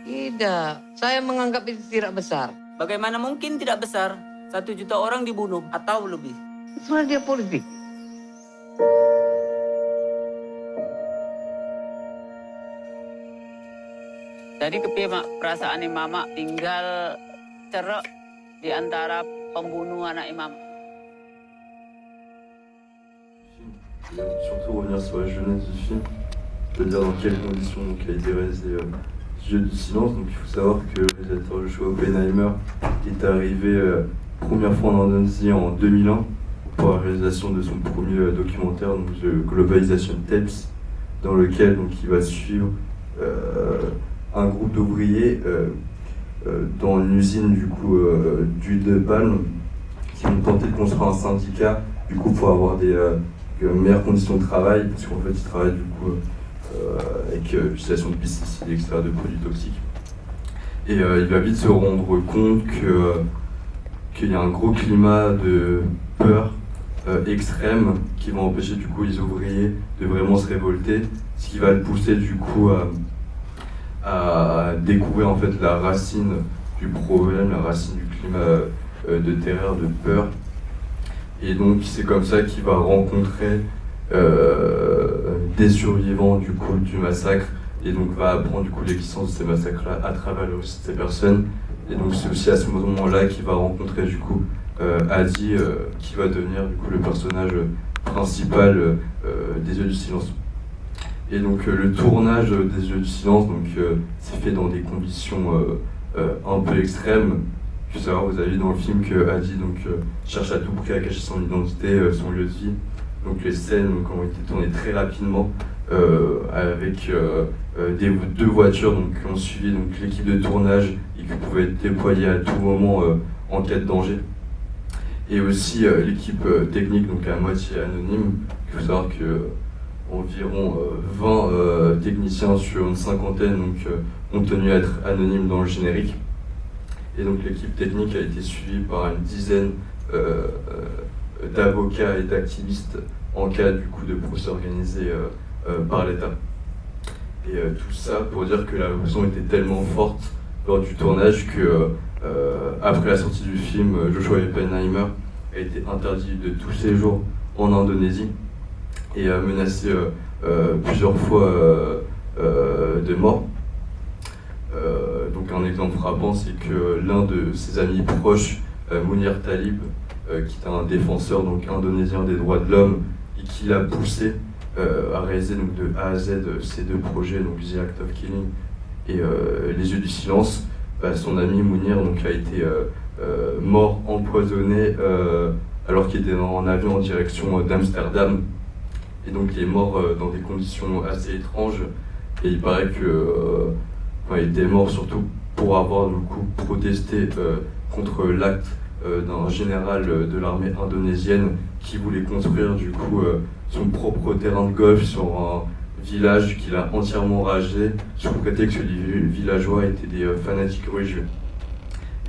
Tidak, saya menganggap itu tidak besar. Bagaimana mungkin tidak besar? 1 juta orang dibunuh atau lebih. Sebenarnya dia politik. Jadi kepiye mak perasaan mama tinggal cerok di antara pembunuh anak imam. Surtout revenir sur la jeunesse du film, c'est-à-dire dans quelles conditions donc, a été réalisé Yeux du silence. Donc il faut savoir que le réalisateur Joshua Oppenheimer est arrivé première fois en Indonésie en 2001 pour la réalisation de son premier documentaire, donc The Globalization Tapes, dans lequel donc, il va suivre un groupe d'ouvriers dans une usine du coup d'huile de palme qui vont tenter de construire un syndicat du coup pour avoir des meilleures conditions de travail, parce qu'en fait ils travaillent du coup avec l'utilisation de pesticides, etc., de produits toxiques. Et il va vite se rendre compte qu'il y a un gros climat de peur extrême qui va empêcher du coup les ouvriers de vraiment se révolter, ce qui va le pousser du coup à découvrir en fait la racine du problème, la racine du climat de terreur, de peur. Et donc c'est comme ça qu'il va rencontrer des survivants du coup du massacre, et donc va apprendre du coup l'existence de ces massacres-là à travers le récit de ces personnes. Et donc c'est aussi à ce moment-là qu'il va rencontrer du coup Adi, qui va devenir du coup le personnage principal des Yeux du silence. Et donc le tournage des Yeux du silence s'est fait dans des conditions un peu extrêmes. Il faut savoir, vous avez vu dans le film que Adi cherche à tout prix à cacher son identité, son lieu de vie. Donc les scènes ont été tournées très rapidement avec deux voitures qui ont suivi l'équipe de tournage et qui pouvaient être déployées à tout moment en cas de danger. Et aussi l'équipe technique, à moitié anonyme. Il faut savoir que environ 20 techniciens sur une cinquantaine ont tenu à être anonymes dans le générique. Et donc l'équipe technique a été suivie par une dizaine d'avocats et d'activistes en cas du coup de procès organisé par l'État. Et tout ça pour dire que la répression était tellement forte lors du tournage que après la sortie du film, Joshua Oppenheimer a été interdit de tout séjour en Indonésie et a menacé plusieurs fois de mort. Donc un exemple frappant, c'est que l'un de ses amis proches, Munir Talib, qui est un défenseur indonésien des droits de l'homme et qui l'a poussé à réaliser de A à Z ces deux projets, The Act of Killing et Les Yeux du silence. Son ami Munir a été mort empoisonné alors qu'il était en avion en direction d'Amsterdam, et donc il est mort dans des conditions assez étranges, et il paraît que il était mort surtout pour avoir protesté contre l'acte d'un général de l'armée indonésienne qui voulait construire son propre terrain de golf sur un village qu'il a entièrement rasé sous prétexte que les villageois étaient des fanatiques religieux.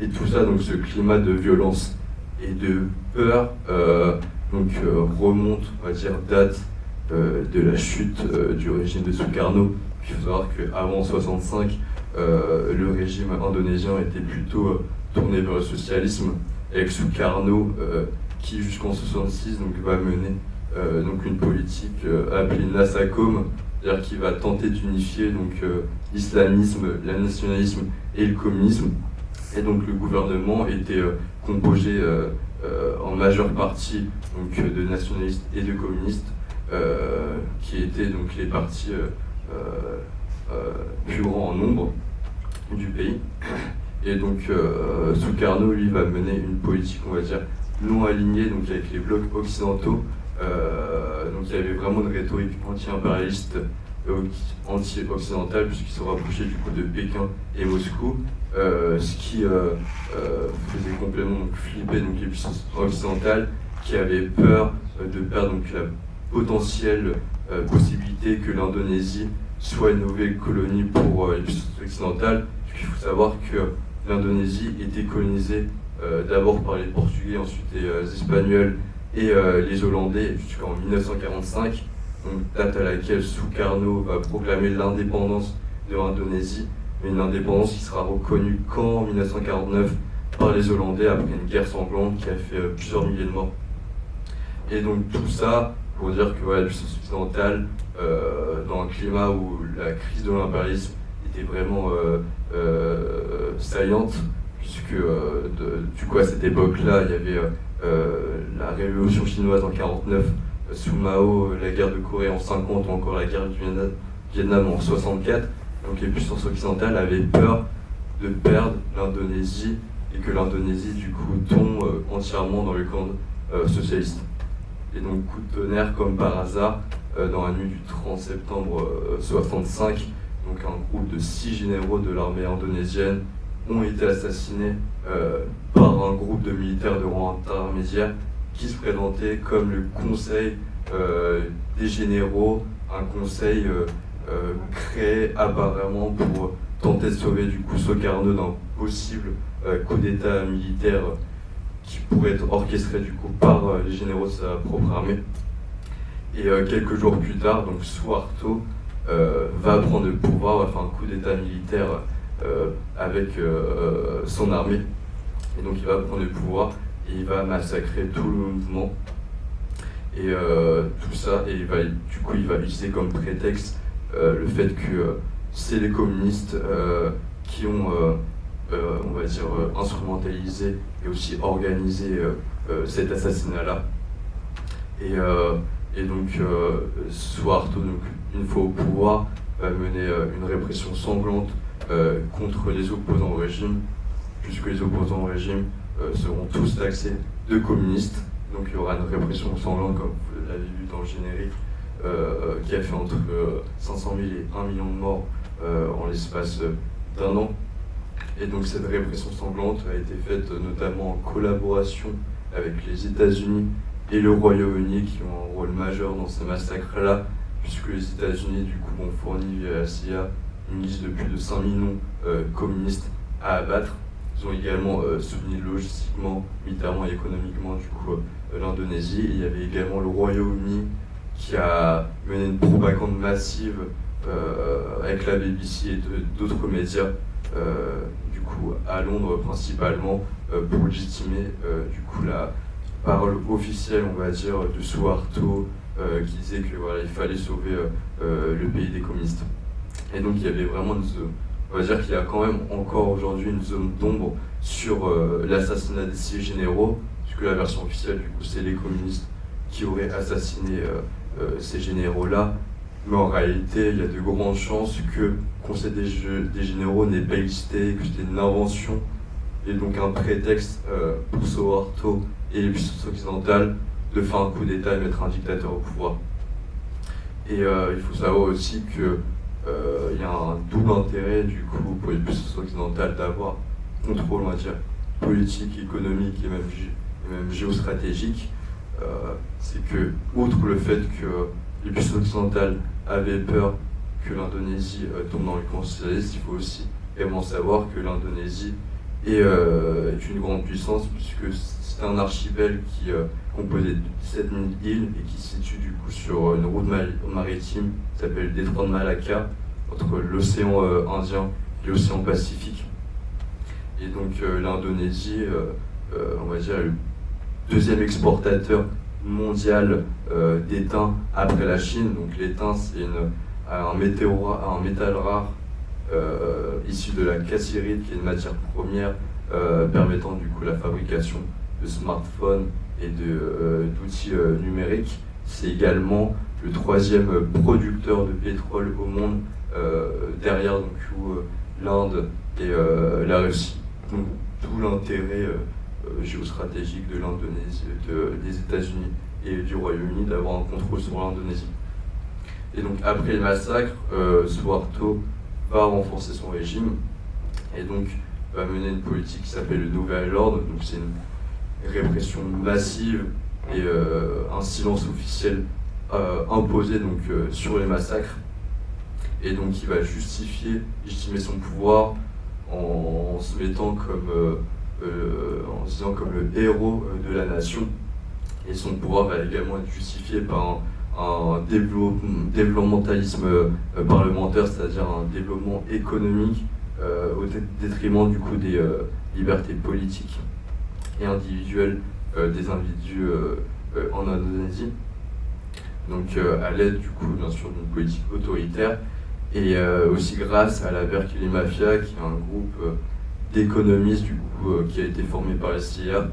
Et tout ça, ce climat de violence et de peur remonte, on va dire, date de la chute du régime de Sukarno. Il faut savoir qu'avant 65, le régime indonésien était plutôt tourné vers le socialisme, avec Sukarno qui jusqu'en 66 va mener une politique appelée Nasakom, c'est-à-dire qui va tenter d'unifier l'islamisme, le nationalisme et le communisme. Et donc le gouvernement était composé en majeure partie de nationalistes et de communistes, qui étaient les partis plus grands en nombre du pays. Et Sukarno, lui, va mener une politique, on va dire, non alignée avec les blocs occidentaux. Il y avait vraiment une rhétorique anti-impérialiste et anti-occidentale, puisqu'il se rapprochait de Pékin et Moscou, ce qui faisait complètement flipper les puissances occidentales, qui avaient peur de perdre la potentielle possibilité que l'Indonésie soit une nouvelle colonie pour les puissances occidentales. Il faut savoir que l'Indonésie était colonisée d'abord par les Portugais, ensuite les Espagnols et les Hollandais jusqu'en 1945, date à laquelle Sukarno va proclamer l'indépendance de l'Indonésie. mais une indépendance qui sera reconnue qu'en 1949 par les Hollandais après une guerre sanglante qui a fait plusieurs milliers de morts. Et donc tout ça pour dire que la puissance occidentale, dans un climat où la crise de l'impérialisme était vraiment saillante, puisque du coup à cette époque-là, il y avait la révolution chinoise en 1949, sous Mao, la guerre de Corée en 1950 ou encore la guerre du Vietnam en 1964. Donc les puissances occidentales avaient peur de perdre l'Indonésie et que l'Indonésie du coup tombe entièrement dans le camp socialiste. Et donc coup de tonnerre comme par hasard, dans la nuit du 30 septembre 1965, donc un groupe de 6 généraux de l'armée indonésienne ont été assassinés par un groupe de militaires de rang intermédiaire qui se présentait comme le conseil des généraux, un conseil créé apparemment pour tenter de sauver du coup Sukarno d'un possible coup d'état militaire qui pourrait être orchestré du coup par les généraux de sa propre armée. Et quelques jours plus tard, donc Suharto va prendre le pouvoir, va faire un coup d'état militaire avec son armée. Et donc il va prendre le pouvoir et il va massacrer tout le mouvement. Et tout ça, et il va utiliser comme prétexte le fait que c'est les communistes qui ont, on va dire, instrumentalisé et aussi organisé cet assassinat-là. Et donc, Suharto, donc, une fois au pouvoir, va mener une répression sanglante contre les opposants au régime, puisque les opposants au régime seront tous taxés de communistes. Donc il y aura une répression sanglante, comme vous l'avez vu dans le générique, qui a fait entre 500 000 et 1 million de morts en l'espace d'un an. Et donc cette répression sanglante a été faite notamment en collaboration avec les États-Unis et le Royaume-Uni, qui ont un rôle majeur dans ces massacres-là, puisque les États-Unis du coup ont fourni via la CIA une liste de plus de 5 millions communistes à abattre. Ils ont également soutenu logistiquement, militairement et économiquement du coup l'Indonésie. Il y avait également le Royaume-Uni qui a mené une propagande massive avec la BBC et d'autres médias, du coup à Londres principalement, pour légitimer du coup la parole officielle, on va dire, de Suharto, qui disait que voilà, il fallait sauver le pays des communistes. Et donc il y avait vraiment on va dire qu'il y a quand même encore aujourd'hui une zone d'ombre sur l'assassinat des 6 généraux, puisque la version officielle, du coup, c'est les communistes qui auraient assassiné ces généraux-là. Mais en réalité, il y a de grandes chances que le Conseil des généraux n'ait pas existé, que c'était une invention, et donc un prétexte pour Suharto et les puissances occidentales de faire un coup d'État et mettre un dictateur au pouvoir. Et il faut savoir aussi que il y a un double intérêt du coup pour les puissances occidentales d'avoir contrôle, on va dire, politique, économique et même géostratégique. C'est que, outre le fait que les puissances occidentales avaient peur que l'Indonésie tombe dans le camp socialiste, il faut aussi également savoir que l'Indonésie est une grande puissance, puisque c'est un archipel qui composé de 17 000 îles et qui se situe du coup sur une route maritime qui s'appelle le détroit de Malacca, entre l'océan Indien et l'océan Pacifique. Et donc l'Indonésie, on va dire, est le deuxième exportateur mondial d'étain après la Chine. Donc l'étain, c'est un métal rare issu de la cassiterite, qui est une matière première permettant du coup la fabrication de smartphones et d'outils numériques. C'est également le 3e producteur de pétrole au monde, derrière donc, l'Inde et la Russie. Donc tout l'intérêt géostratégique de l'Indonésie, des États-Unis et du Royaume-Uni d'avoir un contrôle sur l'Indonésie. Et donc après les massacres, Suharto va renforcer son régime et donc va mener une politique qui s'appelle le Nouvel Ordre. Donc c'est une répression massive et un silence officiel imposé donc, sur les massacres. Et donc il va légitimer son pouvoir en se mettant en se disant comme le héros de la nation. Et son pouvoir va également être justifié par un développementalisme parlementaire, c'est-à-dire un développement économique au détriment du coup des libertés politiques et individuelles des individus en Indonésie. Donc à l'aide du coup bien sûr d'une politique autoritaire et aussi grâce à la Berkeley Mafia qui est un groupe d'économistes du coup qui a été formé par la CIA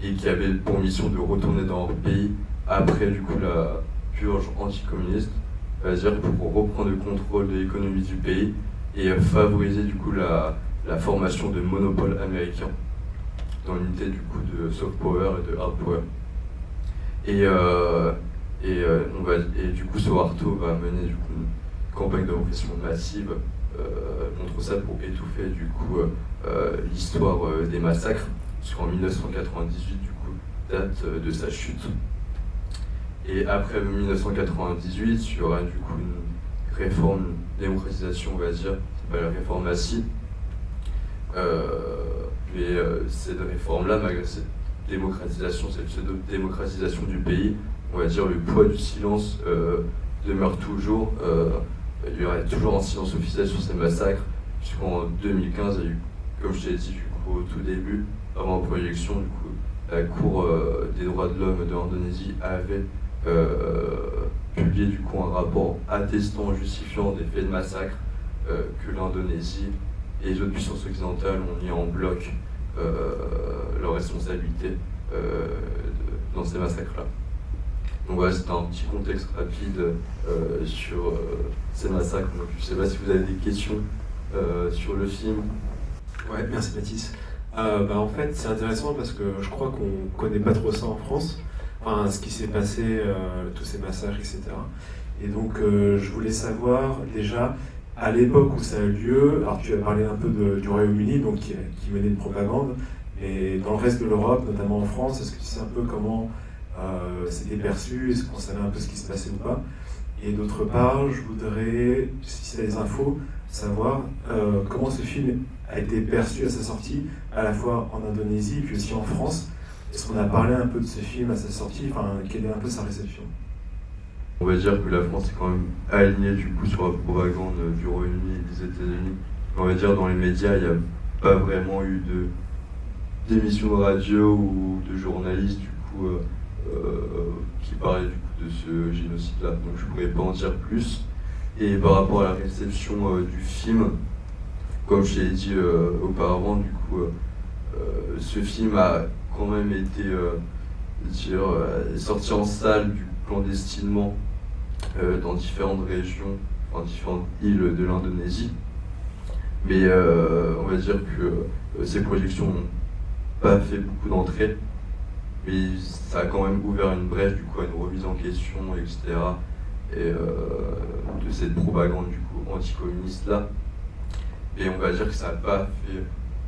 et qui avait pour mission de retourner dans leur pays après du coup la purge anticommuniste, c'est-à-dire pour reprendre le contrôle de l'économie du pays et favoriser du coup la formation de monopoles américains dans l'unité du coup de soft power et de hard power. Et du coup Suharto va mener du coup une campagne de répression massive contre ça pour étouffer du coup l'histoire des massacres, puisqu'en 1998 du coup date de sa chute. Et après 1998, il y aura du coup une réforme, une démocratisation, on va dire, c'est pas la réforme Massi. Mais cette réforme-là, malgré cette démocratisation, cette pseudo-démocratisation du pays, on va dire le poids du silence demeure toujours. Il y aurait toujours un silence officiel sur ces massacres, puisqu'en 2015, il y a eu, comme je t'ai dit du coup, au tout début, avant la projection, du coup, la Cour des droits de l'homme de l'Indonésie avait publié du coup un rapport attestant, justifiant des faits de massacre que l'Indonésie et les autres puissances occidentales ont mis en bloc leur responsabilité dans ces massacres-là. Donc voilà, c'était un petit contexte rapide sur ces massacres. Donc, je ne sais pas si vous avez des questions sur le film. Ouais, merci Mathis. En fait, c'est intéressant parce que je crois qu'on ne connaît pas trop ça en France, enfin, ce qui s'est passé, tous ces massacres, etc. Et donc, je voulais savoir déjà, à l'époque où ça a eu lieu, alors tu as parlé un peu du Royaume-Uni, donc qui menait une propagande, et dans le reste de l'Europe, notamment en France, est-ce que tu sais un peu comment c'était perçu, est-ce qu'on savait un peu ce qui se passait ou pas? Et d'autre part, je voudrais, si tu as des infos, savoir comment ce film a été perçu à sa sortie, à la fois en Indonésie et puis aussi en France. Est-ce qu'on a parlé un peu de ce film à sa sortie, enfin, quelle est un peu sa réception? On va dire que la France est quand même alignée du coup sur la propagande du Royaume-Uni et des États-Unis. On va dire dans les médias, il n'y a pas vraiment eu d'émissions de radio ou de journalistes du coup qui parlaient du coup de ce génocide-là. Donc je ne pourrais pas en dire plus. Et par rapport à la réception du film, comme je t'ai dit auparavant, du coup, ce film a quand même été sorti en salle clandestinement dans différentes régions, enfin différentes îles de l'Indonésie. Mais on va dire que ces projections n'ont pas fait beaucoup d'entrées, mais ça a quand même ouvert une brèche du coup à une remise en question, etc. Et de cette propagande du coup anticommuniste là. Et on va dire que ça n'a pas fait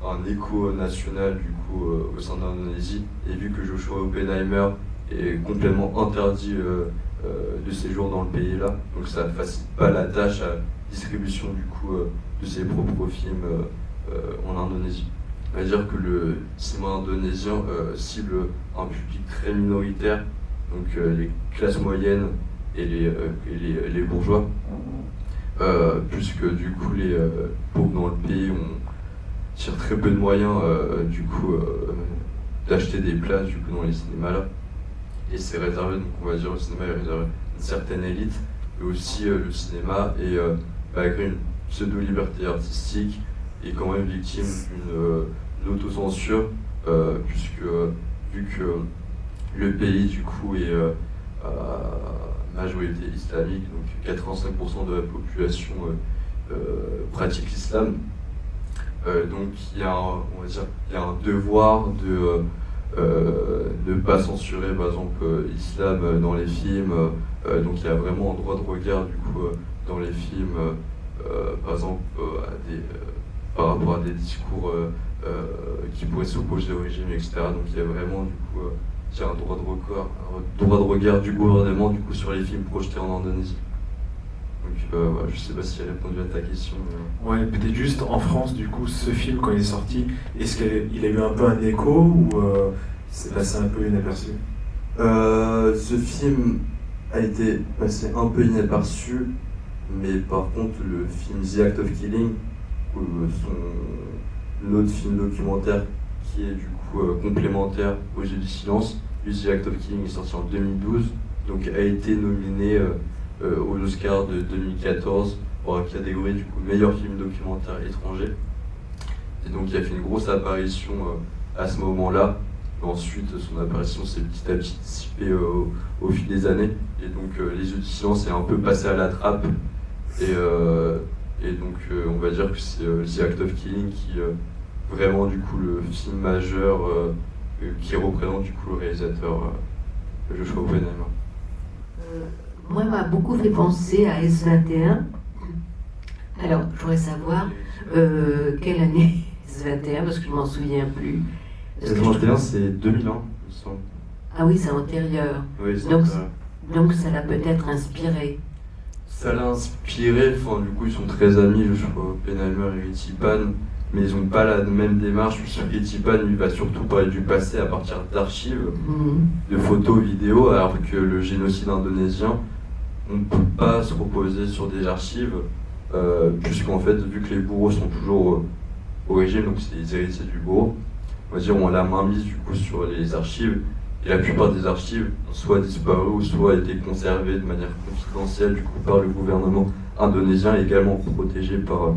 un écho national du coup au sein de l'Indonésie. Et vu que Joshua Oppenheimer est complètement interdit de séjour dans le pays là, donc ça ne facilite pas la tâche à distribution du coup de ses propres films en Indonésie. On va dire que le cinéma indonésien cible un public très minoritaire, donc les classes moyennes et les bourgeois, puisque du coup les pauvres dans le pays tirent très peu de moyens du coup d'acheter des places du coup dans les cinémas là, et c'est réservé, donc on va dire le cinéma est réservé à une certaine élite, mais aussi le cinéma est malgré une pseudo-liberté artistique est quand même victime d'une autocensure, puisque vu que le pays du coup est majorité islamique, donc 85% de la population pratique l'islam. Donc il y a un devoir de ne pas censurer par exemple l'islam dans les films. Donc il y a vraiment un droit de regard du coup dans les films, par exemple par rapport à des discours qui pourraient s'opposer au régime, etc. Donc il y a vraiment du coup il y a un droit de regard du gouvernement du coup sur les films projetés en Indonésie. Donc voilà, je sais pas si j'ai répondu à ta question. Ouais, peut-être juste en France, du coup, ce film quand il est sorti, est-ce qu'il a eu un peu un écho ou c'est passé un peu inaperçu? Ce film a été passé un peu inaperçu, mais par contre le film The Act of Killing l'autre film documentaire qui est du coup complémentaire au Jeu du silence, The Act of Killing, est sorti en 2012, donc a été nominé aux Oscars de 2014 pour la catégorie du coup meilleur film documentaire étranger. Et donc il a fait une grosse apparition à ce moment-là. Ensuite, son apparition s'est petit à petit dissipée au fil des années. Et donc, Les Yeux du silence est un peu passé à la trappe. Et donc, on va dire que c'est The Act of Killing qui vraiment, du coup, le film majeur qui représente, du coup, le réalisateur Joshua Oppenheimer. Moi, m'a beaucoup fait penser à S21. Alors, je voudrais savoir quelle année S21, parce que je m'en souviens plus. S21, c'est 2001, il me semble. Ah oui, c'est antérieur. Oui, c'est Donc, antérieur. Donc ça l'a peut-être inspiré. Ça l'a inspiré, enfin, du coup, ils sont très amis, je crois, Oppenheimer et Ritchie-Pan, mais ils n'ont pas la même démarche. Ritchie-Pan, lui, va surtout parler du passé à partir d'archives, de photos, vidéos, alors que le génocide indonésien, on ne peut pas se reposer sur des archives, puisqu'en fait, vu que les bourreaux sont toujours au régime, donc c'est les héritiers du bourreau, on va dire, on a la main mise du coup sur les archives, et la plupart des archives ont soit disparu ou soit été conservées de manière confidentielle du coup par le gouvernement indonésien, également protégé par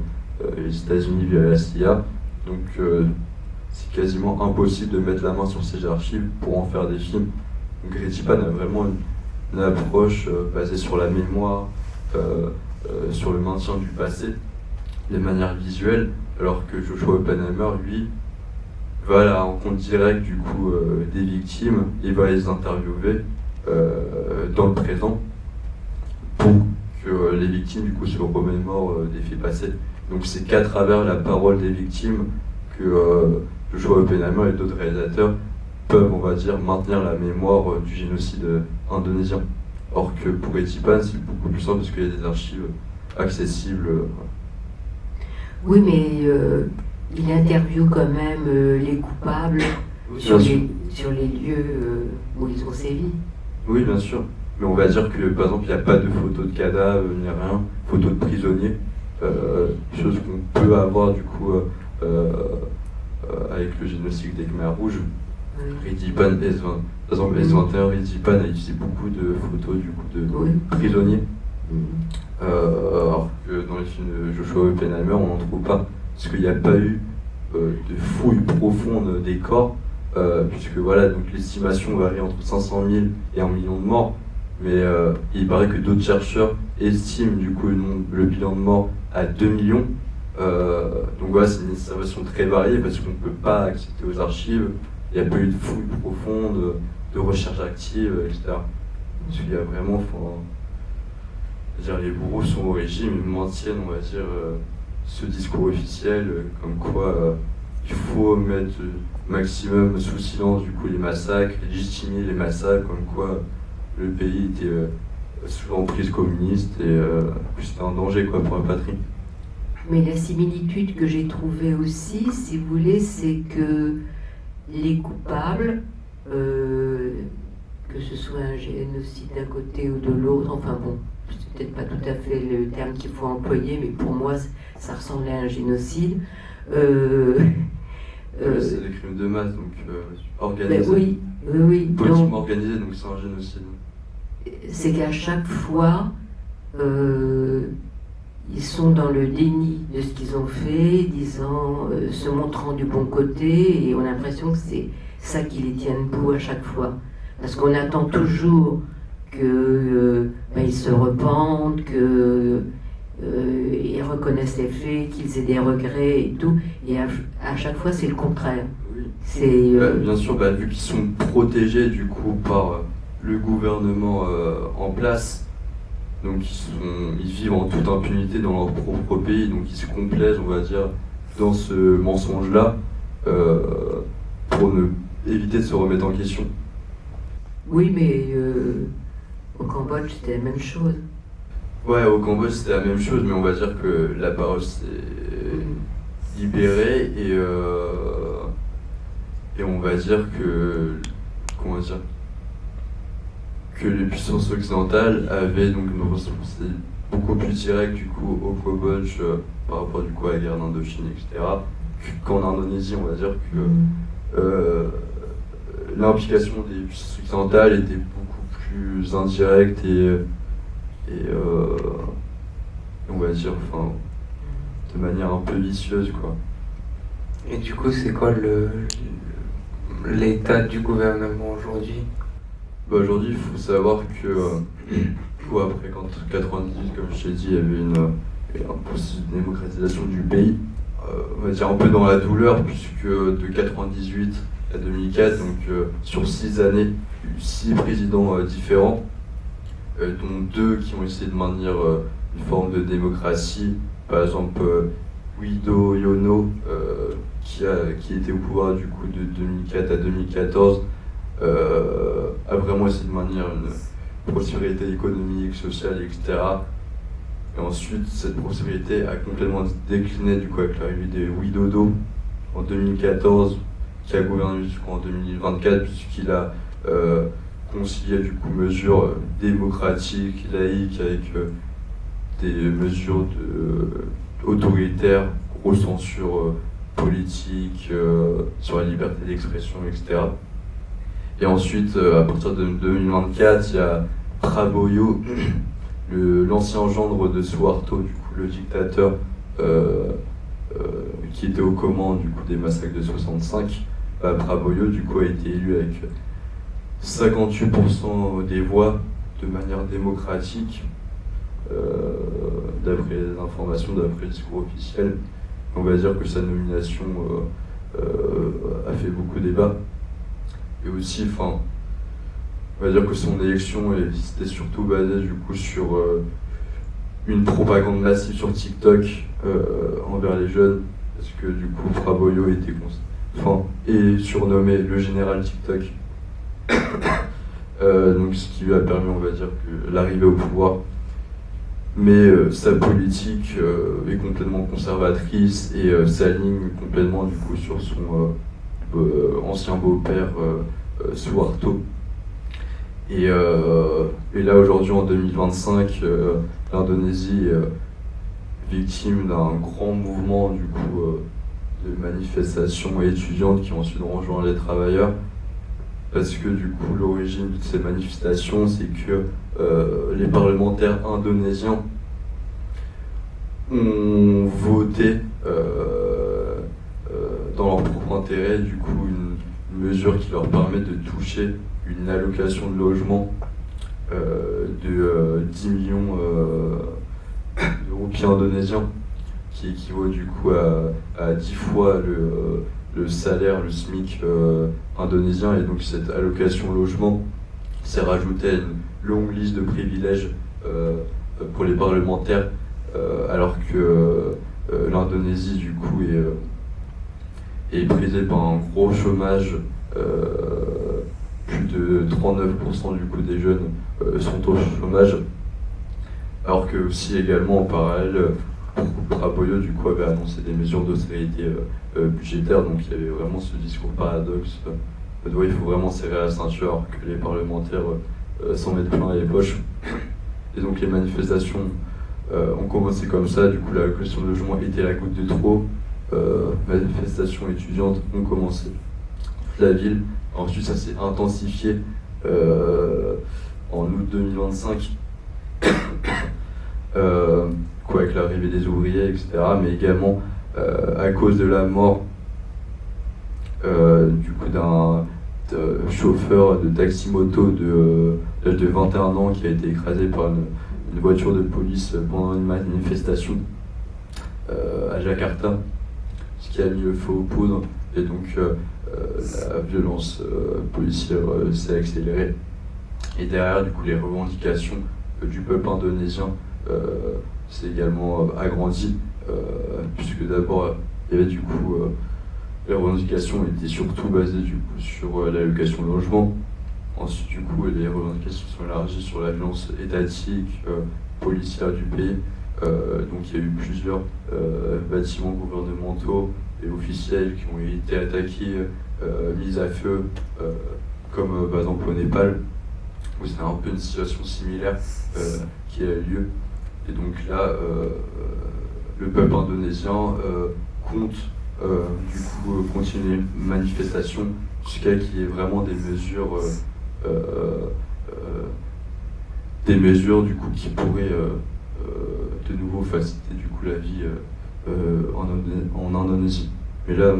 les États-Unis via la CIA. Donc c'est quasiment impossible de mettre la main sur ces archives pour en faire des films. Donc Ritchie-Pan a vraiment une approche basée sur la mémoire, sur le maintien du passé, de manière visuelle, alors que Joshua Oppenheimer, lui, va à la rencontre directe du coup des victimes et va les interviewer dans le présent pour que les victimes du coup se remémorent des faits passés. Donc c'est qu'à travers la parole des victimes que Joshua Oppenheimer et d'autres réalisateurs peuvent, on va dire, maintenir la mémoire du génocide indonésien. Or que pour Ritchie-Pan, c'est beaucoup plus simple parce qu'il y a des archives accessibles. Oui, mais il interviewe quand même les coupables sur les lieux où ils ont sévi. Oui, bien sûr. Mais on va dire que, par exemple, il n'y a pas de photos de cadavres, ni rien, photos de prisonniers. Chose qu'on peut avoir, du coup, avec le génocide des Khmers rouges. Ritchie-Pan, par exemple, S21, Ritchie-Pan a utilisé beaucoup de photos, du coup, de prisonniers. Alors que dans les films de Joshua Oppenheimer, on n'en trouve pas. Parce qu'il n'y a pas eu de fouille profonde des corps, puisque voilà, donc l'estimation varie entre 500 000 et 1 million de morts, mais il paraît que d'autres chercheurs estiment du coup le bilan de morts à 2 millions. Donc voilà, c'est une estimation très variée parce qu'on ne peut pas accéder aux archives, il n'y a pas eu de fouille profonde, de recherche active, etc. Parce qu'il y a vraiment, les bourreaux sont au régime, ils maintiennent, on va dire, ce discours officiel, comme quoi il faut mettre maximum sous silence du coup les massacres, légitimer les massacres, comme quoi le pays était sous emprise communiste et que c'était un danger quoi, pour la patrie. Mais la similitude que j'ai trouvée aussi, si vous voulez, c'est que les coupables, que ce soit un génocide d'un côté ou de l'autre, enfin bon, c'est peut-être pas tout à fait le terme qu'il faut employer, mais pour moi, ça ressemblait à un génocide. C'est des crimes de masse, donc organisés. Ben oui. Politiquement organisés, donc c'est un génocide. C'est qu'à chaque fois, ils sont dans le déni de ce qu'ils ont fait, disant, se montrant du bon côté, et on a l'impression que c'est ça qui les tient debout à chaque fois. Parce qu'on attend toujours qu'ils se repentent, qu'ils reconnaissent les faits, qu'ils aient des regrets et tout. Et à chaque fois, c'est le contraire. Oui. C'est, bien sûr, vu qu'ils sont protégés du coup par le gouvernement en place, donc ils vivent en toute impunité dans leur propre pays, donc ils se complaisent, on va dire, dans ce mensonge-là, pour éviter de se remettre en question. Oui, mais au Cambodge, c'était la même chose. Ouais, au Cambodge, c'était la même chose, mais on va dire que la parole s'est libérée et on va dire que, que les puissances occidentales avaient donc une responsabilité beaucoup plus directe du coup au Cambodge par rapport du coup à la guerre d'Indochine, etc. Qu'en Indonésie, on va dire que l'implication des puissances occidentales était beaucoup plus indirecte et on va dire, enfin, de manière un peu vicieuse, quoi. Et du coup, c'est quoi l'état du gouvernement aujourd'hui? Bah aujourd'hui, il faut savoir que après, quand 98, comme je t'ai dit, il y avait un processus de démocratisation du pays, on va dire un peu dans la douleur, puisque de 98 à 2004, donc sur 6 années, il y a eu 6 présidents différents, dont 2 qui ont essayé de maintenir une forme de démocratie. Par exemple, Widodo Yono, qui était au pouvoir du coup de 2004 à 2014, a vraiment essayé de maintenir une prospérité économique, sociale, etc. Et ensuite, cette prospérité a complètement décliné du coup avec l'arrivée de Widodo en 2014, qui a gouverné jusqu'en 2024, puisqu'il a concilié du coup mesures démocratiques, laïques, avec des mesures autoritaires, grosse censure politique, sur la liberté d'expression, etc. Et ensuite, à partir de 2024, il y a Prabowo, l'ancien gendre de Suharto, du coup le dictateur, qui était aux commandes du coup des massacres de 65. Prabowo du coup a été élu avec 58% des voix de manière démocratique, d'après les informations, d'après le discours officiel. On va dire que sa nomination a fait beaucoup débat. Et aussi, enfin, on va dire que son élection c'était surtout basé du coup sur une propagande massive sur TikTok envers les jeunes, parce que du coup Prabowo est surnommé le général TikTok. Donc ce qui lui a permis, on va dire, que l'arrivée au pouvoir. Mais sa politique est complètement conservatrice et s'aligne complètement du coup sur son ancien beau-père Suharto. Et là aujourd'hui en 2025, l'Indonésie est victime d'un grand mouvement du coup de manifestations étudiantes qui ont ensuite rejoint les travailleurs. Parce que du coup l'origine de ces manifestations, c'est que les parlementaires indonésiens ont voté dans leur propre intérêt du coup une mesure qui leur permet de toucher une allocation de logement de 10 millions de roupies indonésiens, qui équivaut du coup à 10 fois le salaire, le SMIC indonésien. Et donc cette allocation logement s'est rajoutée à une longue liste de privilèges pour les parlementaires, alors que l'Indonésie du coup est brisée par un gros chômage. Plus de 39% du coup des jeunes sont au chômage, alors que aussi également en parallèle Prabowo du coup avait annoncé des mesures d'austérité budgétaire. Donc il y avait vraiment ce discours paradoxe il faut vraiment serrer la ceinture alors que les parlementaires s'en mettent plein les poches. Et donc les manifestations ont commencé comme ça. Du coup la question de logement était la goutte de trop. Manifestations étudiantes ont commencé toute la ville. Ensuite ça s'est intensifié en août 2025 avec l'arrivée des ouvriers, etc. Mais également à cause de la mort du coup d'un chauffeur de taxi-moto d'âge de 21 ans qui a été écrasé par une voiture de police pendant une manifestation à Jakarta, ce qui a mis le feu aux poudres. Et donc la violence policière s'est accélérée. Et derrière, du coup, les revendications du peuple indonésien s'est également agrandi, puisque d'abord, il y avait du coup les revendications étaient surtout basées du coup sur l'allocation de logement. Ensuite, du coup, les revendications sont élargies sur la violence étatique, policière du pays. Donc, il y a eu plusieurs bâtiments gouvernementaux et officiels qui ont été attaqués, mis à feu, comme par exemple au Népal, où c'est un peu une situation similaire qui a eu lieu. Et donc là, le peuple indonésien compte du coup continuer une manifestation jusqu'à qu'il y ait vraiment des mesures du coup qui pourraient de nouveau faciliter du coup la vie en Indonésie. Mais là,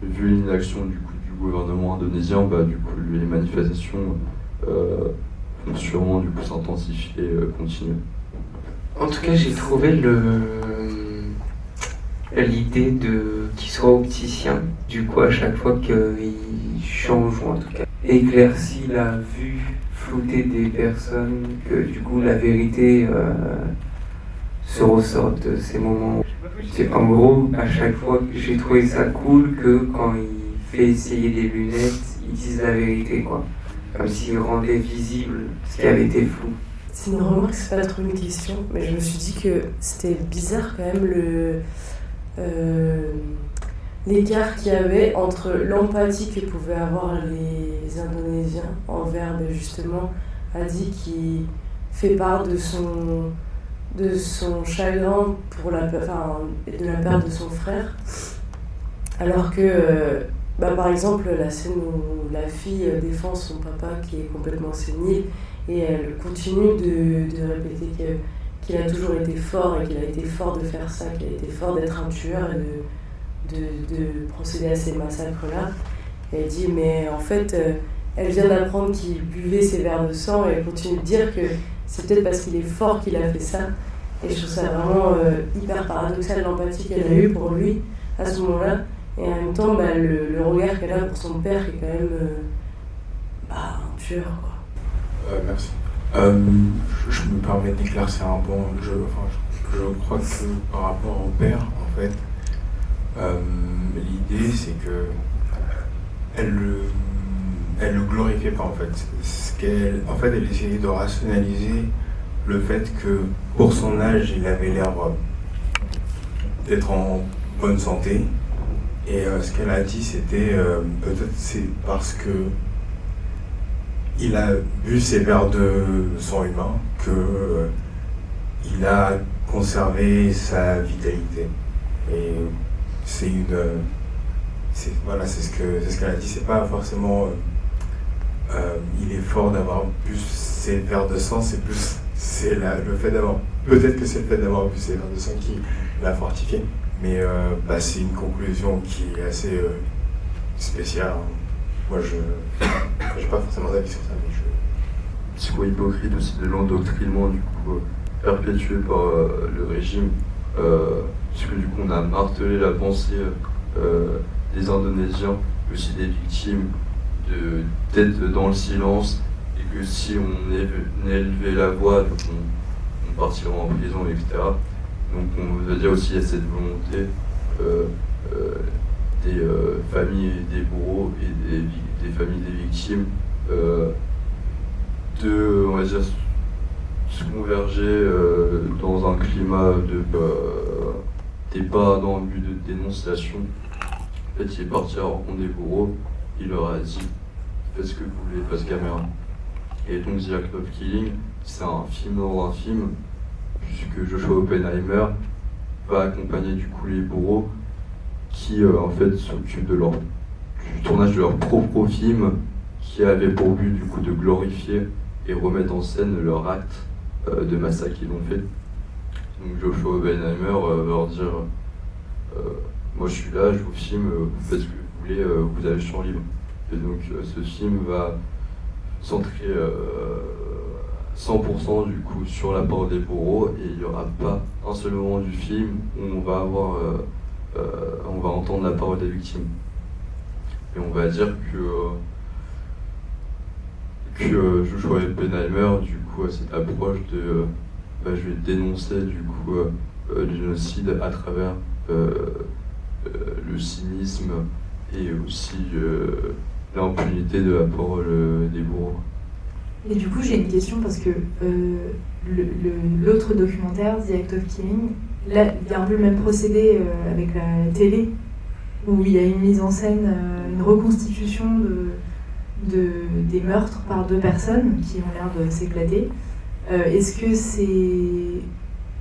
vu l'inaction du gouvernement indonésien, du coup les manifestations vont sûrement du coup s'intensifier et continuer. En tout cas, j'ai trouvé l'idée qu'il soit opticien. Du coup, à chaque fois qu'il change, ou en tout cas éclaircit la vue floutée des personnes, que du coup la vérité se ressort de ces moments. En gros, à chaque fois, j'ai trouvé ça cool que quand il fait essayer des lunettes, ils disent la vérité, quoi. Comme s'il rendait visible ce qui avait été flou. C'est une remarque, c'est pas trop une question, mais je me suis dit que c'était bizarre quand même l'écart qu'il y avait entre l'empathie que pouvaient avoir les Indonésiens envers justement Adi, qui fait part de son chagrin pour de la perte de son frère, alors que par exemple la scène où la fille défend son papa qui est complètement sénile et elle continue de répéter qu'il a toujours été fort et qu'il a été fort de faire ça, qu'il a été fort d'être un tueur et de procéder à ces massacres-là. Et elle dit, mais en fait, elle vient d'apprendre qu'il buvait ses verres de sang et elle continue de dire que c'est peut-être parce qu'il est fort qu'il a fait ça. Et je trouve ça vraiment hyper paradoxal, l'empathie qu'elle a eue pour lui à ce moment-là. Et en même temps, le regard qu'elle a pour son père qui est quand même un tueur, quoi. Merci. Je me permets d'éclaircir un point. Je crois que par rapport au père, en fait, l'idée c'est que elle le glorifiait pas, en fait. Elle essayait de rationaliser le fait que pour son âge, il avait l'air d'être en bonne santé. Et ce qu'elle a dit, c'était peut-être c'est parce que il a bu ses verres de sang humain que il a conservé sa vitalité. Et c'est ce qu'elle a dit. C'est pas forcément il est fort d'avoir bu ses verres de sang, c'est plus le fait d'avoir, peut-être que c'est le fait d'avoir bu ses verres de sang qui l'a fortifié. Mais c'est une conclusion qui est assez spéciale. Moi, je n'ai pas forcément d'avis sur ça, mais C'est quoi hypocrite aussi de l'endoctrinement du coup perpétué par le régime, parce que du coup on a martelé la pensée des Indonésiens, aussi des victimes, d'être dans le silence, et que si on élevait la voix, donc on partirait en prison, etc. Donc on veut dire aussi qu'il y a cette volonté des familles des bourreaux et des familles des victimes de, on va dire, se converger dans un climat des pas dans le but de dénonciation. En fait, il est parti à la rencontre des bourreaux, il leur a dit faites ce que vous voulez, face caméra. Et donc The Act of Killing, c'est un film dans un film, puisque Joshua Oppenheimer va accompagner du coup les bourreaux qui en fait s'occupent du tournage de leur propre film, qui avait pour but du coup de glorifier et remettre en scène leur acte de massacre qu'ils ont fait. Donc Joshua Oppenheimer va leur dire moi je suis là, je vous filme, vous faites ce que vous voulez, vous avez le champ libre. Et donc ce film va centrer 100% du coup sur la parole des bourreaux, et il n'y aura pas un seul moment du film où on va entendre la parole des victimes. Et on va dire que Joshua Oppenheimer du coup a cette approche de je vais dénoncer du coup le génocide à travers le cynisme et aussi l'impunité de la parole des bourreaux. Et du coup, j'ai une question parce que l'autre documentaire, The Act of Killing, là, il y a un peu le même procédé avec la télé, où il y a une mise en scène, une reconstitution des meurtres par deux personnes qui ont l'air de s'éclater. Est-ce que c'est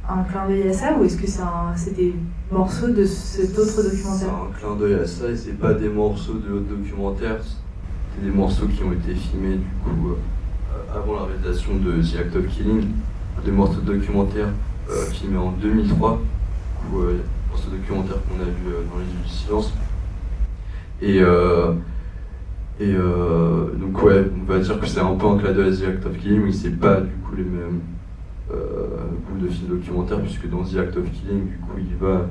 un clin d'œil à ça, ou est-ce que c'est des morceaux de cet autre C'est documentaire? un clin d'œil à ça, et c'est pas des morceaux de l'autre documentaire, c'est des morceaux qui ont été filmés du coup avant la réalisation de The Act of Killing, des morceaux de documentaire filmés en 2003, du coup morceaux de documentaire qu'on a vu dans Les Yeux du Silence. Et donc ouais, on va dire que c'est un peu un clin d'œil à The Act of Killing, mais c'est pas du coup les mêmes bouts de films documentaires, puisque dans The Act of Killing, du coup, il va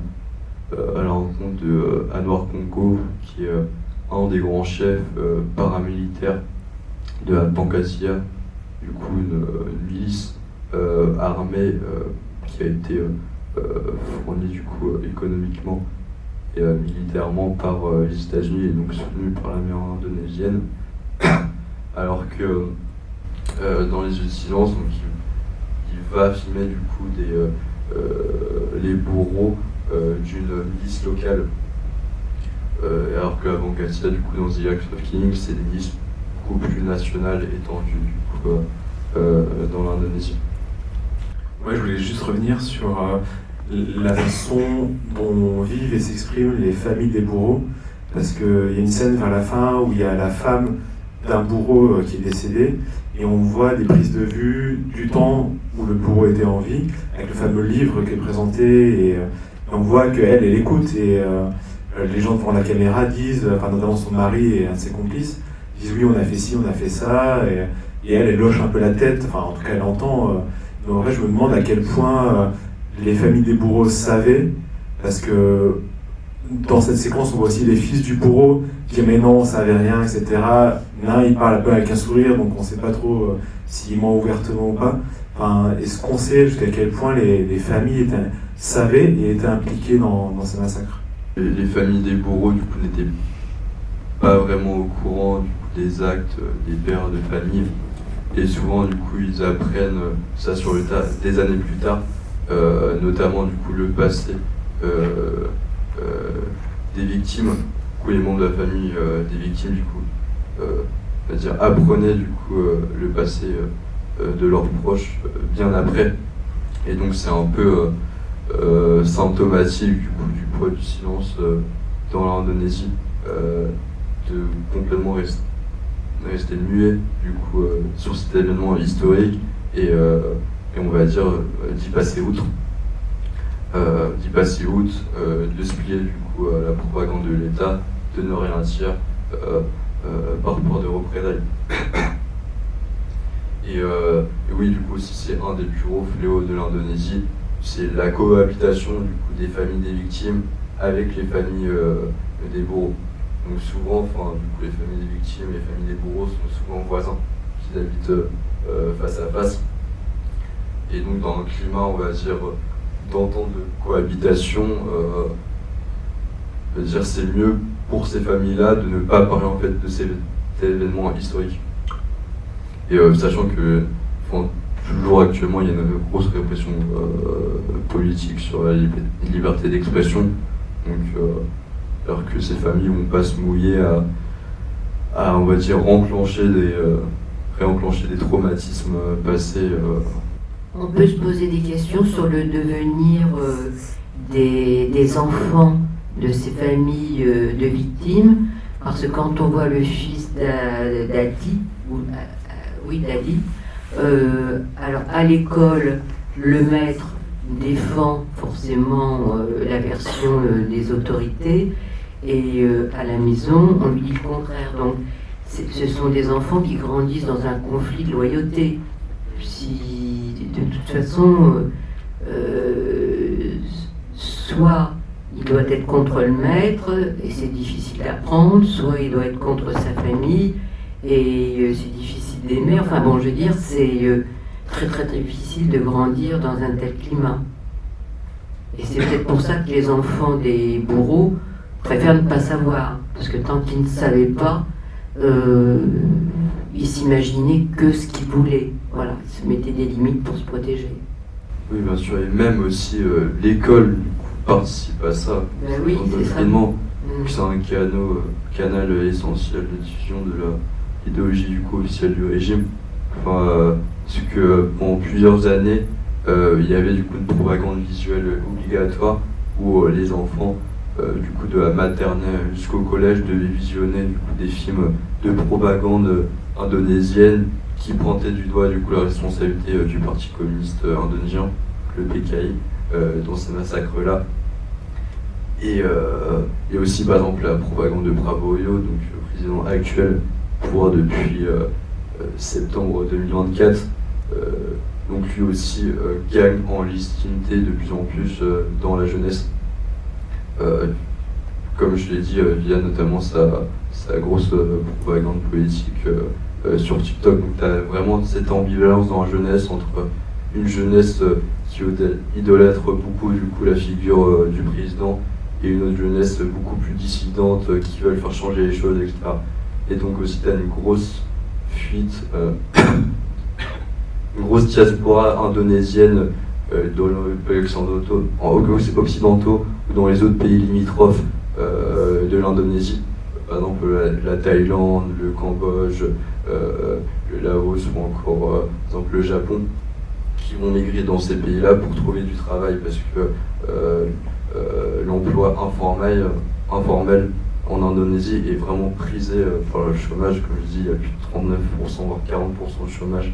à la rencontre de Anwar Congo, qui est un des grands chefs paramilitaires de la Pankassia, du coup une milice armée qui a été fournie du coup économiquement et militairement par les États-Unis, et donc soutenue par l'armée indonésienne, alors que dans Les Yeux de Silence, donc, il va filmer du coup les bourreaux d'une milice locale, alors que la Pankassia, du coup, dans The Act of Killing, c'est des milices beaucoup plus nationales étendues du coup dans l'Indonésie. Moi, je voulais juste revenir sur la façon dont vivent et s'expriment les familles des bourreaux, parce qu'il y a une scène vers la fin où il y a la femme d'un bourreau qui est décédé, et on voit des prises de vue du temps où le bourreau était en vie, avec le fameux livre qui est présenté, et on voit qu'elle écoute, et les gens devant la caméra disent, enfin notamment son mari et un de ses complices, disent oui, on a fait ci, on a fait ça, et elle loche un peu la tête, enfin en tout cas elle entend. Donc en fait, je me demande à quel point les familles des bourreaux savaient, parce que dans cette séquence, on voit aussi les fils du bourreau qui disent mais non, on savait rien, etc. L'un, il parle un peu avec un sourire, donc on ne sait pas trop s'il ment ouvertement ou pas. Enfin, est-ce qu'on sait jusqu'à quel point les familles savaient et étaient impliquées dans ces massacres? Les familles des bourreaux, du coup, n'étaient pas vraiment au courant du coup, des actes des pères de famille. Et souvent, du coup, ils apprennent ça sur le tas des années plus tard, notamment, du coup, le passé des victimes. Du coup, les membres de la famille des victimes, du coup, c'est-à-dire apprenaient, du coup, le passé de leurs proches bien après. Et donc, c'est un peu symptomatique, du coup, du poids du silence dans l'Indonésie, de complètement rester muet du coup sur cet événement historique, et on va dire d'y passer outre, de se plier du coup à la propagande de l'État, de ne rien dire par peur de représailles. Et oui, du coup aussi c'est un des plus gros fléaux de l'Indonésie, c'est la cohabitation du coup des familles des victimes avec les familles des bourreaux. Donc souvent, enfin, du coup, les familles des victimes et les familles des bourreaux sont souvent voisins, qui habitent face à face. Et donc dans un climat, on va dire, d'entente de cohabitation, on va dire c'est mieux pour ces familles-là de ne pas parler en fait de cet événement historique. Et sachant que, enfin, toujours actuellement, il y a une grosse répression politique sur la liberté d'expression. Donc, alors que ces familles vont pas se mouiller à on va dire, réenclencher des traumatismes passés. On peut se poser des questions sur le devenir des enfants de ces familles de victimes, parce que quand on voit le fils d'Adi, d'Adi, alors à l'école, le maître défend forcément la version des autorités, et à la maison, on lui dit le contraire. Donc, ce sont des enfants qui grandissent dans un conflit de loyauté. Si, de toute façon, soit il doit être contre le maître, et c'est difficile d'apprendre, soit il doit être contre sa famille, et c'est difficile d'aimer. Enfin bon, je veux dire, c'est très très difficile de grandir dans un tel climat. Et c'est peut-être pour ça que les enfants des bourreaux préfèrent ne pas savoir, parce que tant qu'ils ne savaient pas, ils s'imaginaient que ce qu'ils voulaient. Voilà, ils se mettaient des limites pour se protéger. Oui, bien sûr, et même aussi l'école participe à ça. Ben oui, c'est ça. C'est un canal essentiel de diffusion de l'idéologie du coup officielle du régime. Enfin, parce que pendant plusieurs années, il y avait du coup une propagande visuelle obligatoire où les enfants du coup de la maternelle jusqu'au collège devaient visionner du coup des films de propagande indonésienne qui pointaient du doigt du coup la responsabilité du Parti communiste indonésien, le PKI, dans ces massacres-là. Et aussi par exemple la propagande de Prabowo, donc le président actuel, pouvoir depuis septembre 2024, donc lui aussi gagne en légitimité de plus en plus dans la jeunesse. Comme je l'ai dit, via notamment sa grosse propagande politique sur TikTok. Donc tu as vraiment cette ambivalence dans la jeunesse entre une jeunesse qui idolâtre beaucoup du coup la figure du président et une autre jeunesse beaucoup plus dissidente qui veulent faire changer les choses, etc. Et donc aussi tu as une grosse fuite, une grosse diaspora indonésienne dans les pays occidentaux ou dans les autres pays limitrophes de l'Indonésie, par exemple la Thaïlande, le Cambodge, le Laos ou encore par exemple le Japon, qui vont migrer dans ces pays-là pour trouver du travail parce que l'emploi informel en Indonésie est vraiment prisé par le chômage. Comme je dis, il y a plus de 39%, voire 40% de chômage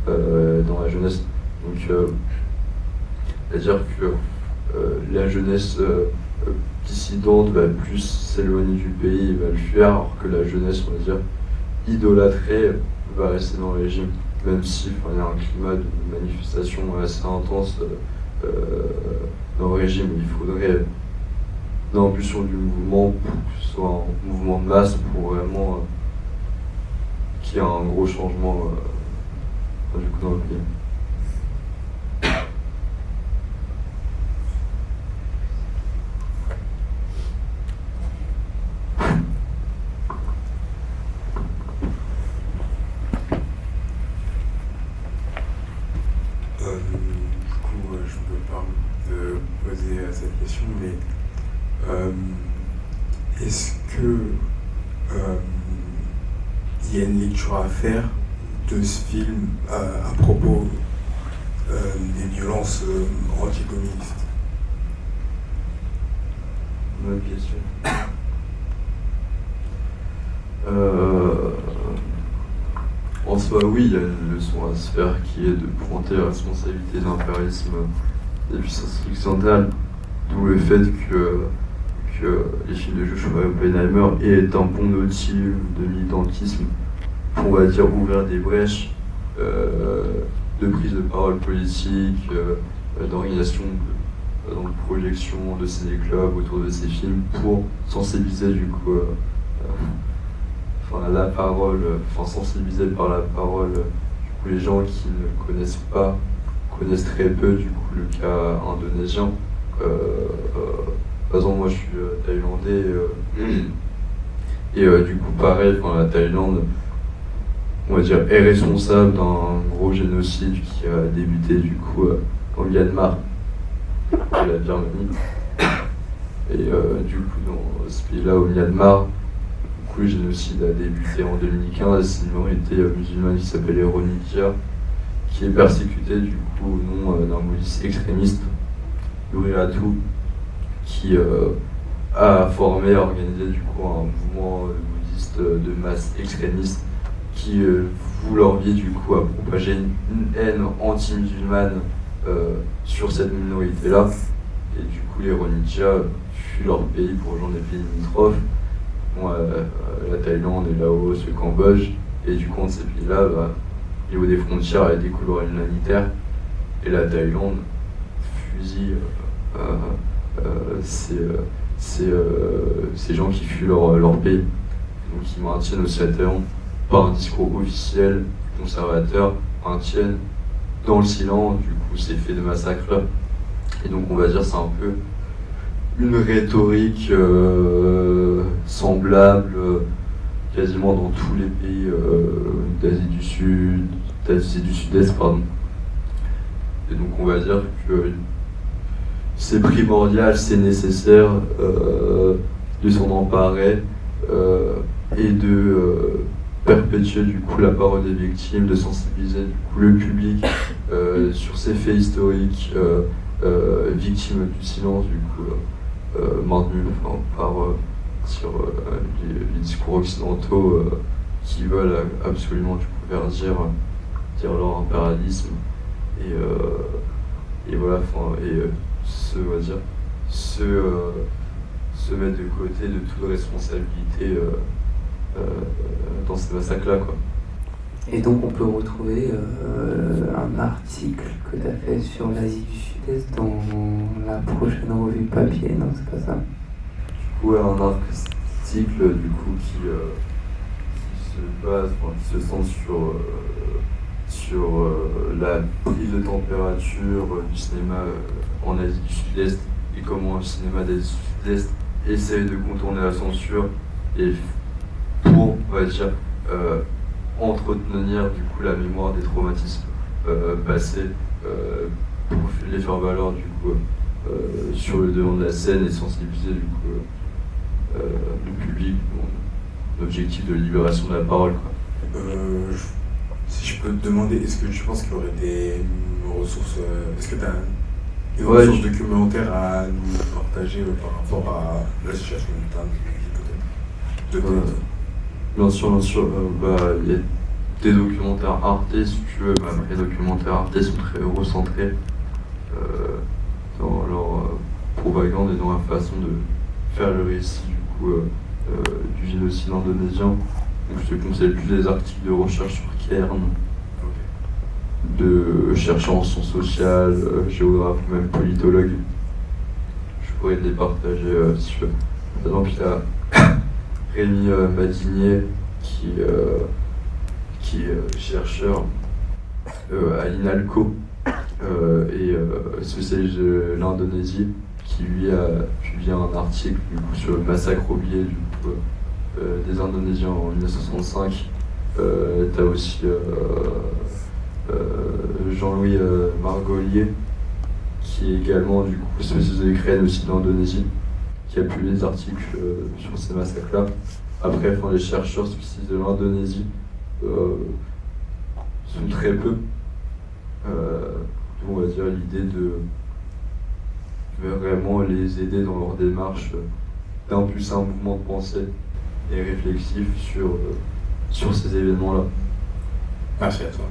dans la jeunesse. Donc, c'est-à-dire que la jeunesse dissidente va plus s'éloigner du pays et va le fuir, alors que la jeunesse, on va dire, idolâtrée va rester dans le régime, même si il y a un climat de manifestation assez intense dans le régime. Il faudrait une impulsion du mouvement pour que ce soit un mouvement de masse pour vraiment qu'il y ait un gros changement du coup dans le pays. Je ne peux pas te poser cette question, mais est-ce que il y a une lecture à faire de ce film à propos des violences anticommunistes? Bonne question. En soi, oui, il y a une leçon à se faire qui est de pointer la responsabilité de l'impérialisme des puissances occidentales, d'où le fait que les films de Joshua Oppenheimer est un bon outil de militantisme pour, on va dire, ouvrir des brèches de prise de parole politique, d'organisation, de projection de ciné-clubs autour de ces films pour sensibiliser du coup la parole, sensibiliser par la parole du coup, les gens qui ne connaissent pas, connaissent très peu du coup le cas indonésien. Par exemple, moi je suis thaïlandais et du coup pareil, la Thaïlande, on va dire, est responsable d'un gros génocide qui a débuté du coup au Myanmar et la Birmanie. Et du coup dans ce pays-là, au Myanmar, le génocide a débuté en 2015. C'est une minorité musulmane qui s'appelle les Rohingya, qui est persécutée du coup au nom d'un bouddhiste extrémiste, Uriatu, qui a formé et organisé du coup un mouvement bouddhiste de masse extrémiste qui voue leur vie du coup à propager une haine anti-musulmane sur cette minorité-là. Et du coup les Rohingya fuient leur pays pour rejoindre les pays limitrophes. La Thaïlande, le Laos, le Cambodge, et du coup, ces pays-là, au niveau des frontières, il y a des couloirs humanitaires, et la Thaïlande fusille ces gens qui fuient leur pays. Donc, ils maintiennent aussi la Thaïlande par un discours officiel, conservateur, maintiennent dans le silence, du coup, ces faits de massacre-là. Et donc, on va dire, c'est un peu une rhétorique semblable quasiment dans tous les pays d'Asie du Sud-Est, pardon. Et donc on va dire que c'est primordial, c'est nécessaire de s'en emparer et de perpétuer du coup la parole des victimes, de sensibiliser du coup le public sur ces faits historiques, victimes du silence du coup maintenus sur les discours occidentaux qui veulent absolument du coup faire dire leur impérialisme et voilà, se mettre de côté de toute responsabilité dans ces massacres-là, quoi. Et donc on peut retrouver un article que tu as fait sur l'Asie du Sud-Est dans la prochaine revue papier, non, c'est pas ça? Du coup, un article du coup qui se base, qui se centre sur la prise de température du cinéma en Asie du Sud-Est et comment le cinéma d'Asie du Sud-Est essaye de contourner la censure et pour, on va dire, entretenir du coup la mémoire des traumatismes passés pour les faire valoir du coup sur le devant de la scène et sensibiliser du coup le public, l'objectif de libération de la parole, quoi. Si je peux te demander, est-ce que tu penses qu'il y aurait des ressources, est-ce que tu as des Ouais, ressources documentaires à nous partager par rapport à la situation peut-être de Bien sûr, il y a des documentaires Arte, si tu veux. Les documentaires Arte sont très eurocentrés dans leur propagande et dans la façon de faire le récit du coup du génocide indonésien. Donc je te conseille plus des articles de recherche sur Cairn, de chercheurs en sciences sociales, géographes ou même politologues. Je pourrais te les partager si tu veux. Par exemple, il y a Rémi Madinier qui est chercheur à l'INALCO et spécialiste de l'Indonésie, qui lui a publié un article du coup, sur le massacre oublié du coup, des Indonésiens en 1965. T'as aussi Jean-Louis Margolier, qui est également du coup spécialiste de l'Ukraine aussi de l'Indonésie, qui a publié des articles sur ces massacres-là. Après, les chercheurs spécialisés de l'Indonésie sont très peu. On va dire l'idée de vraiment les aider dans leur démarche d'impulser un mouvement de pensée et réflexif sur ces événements-là. Merci à toi.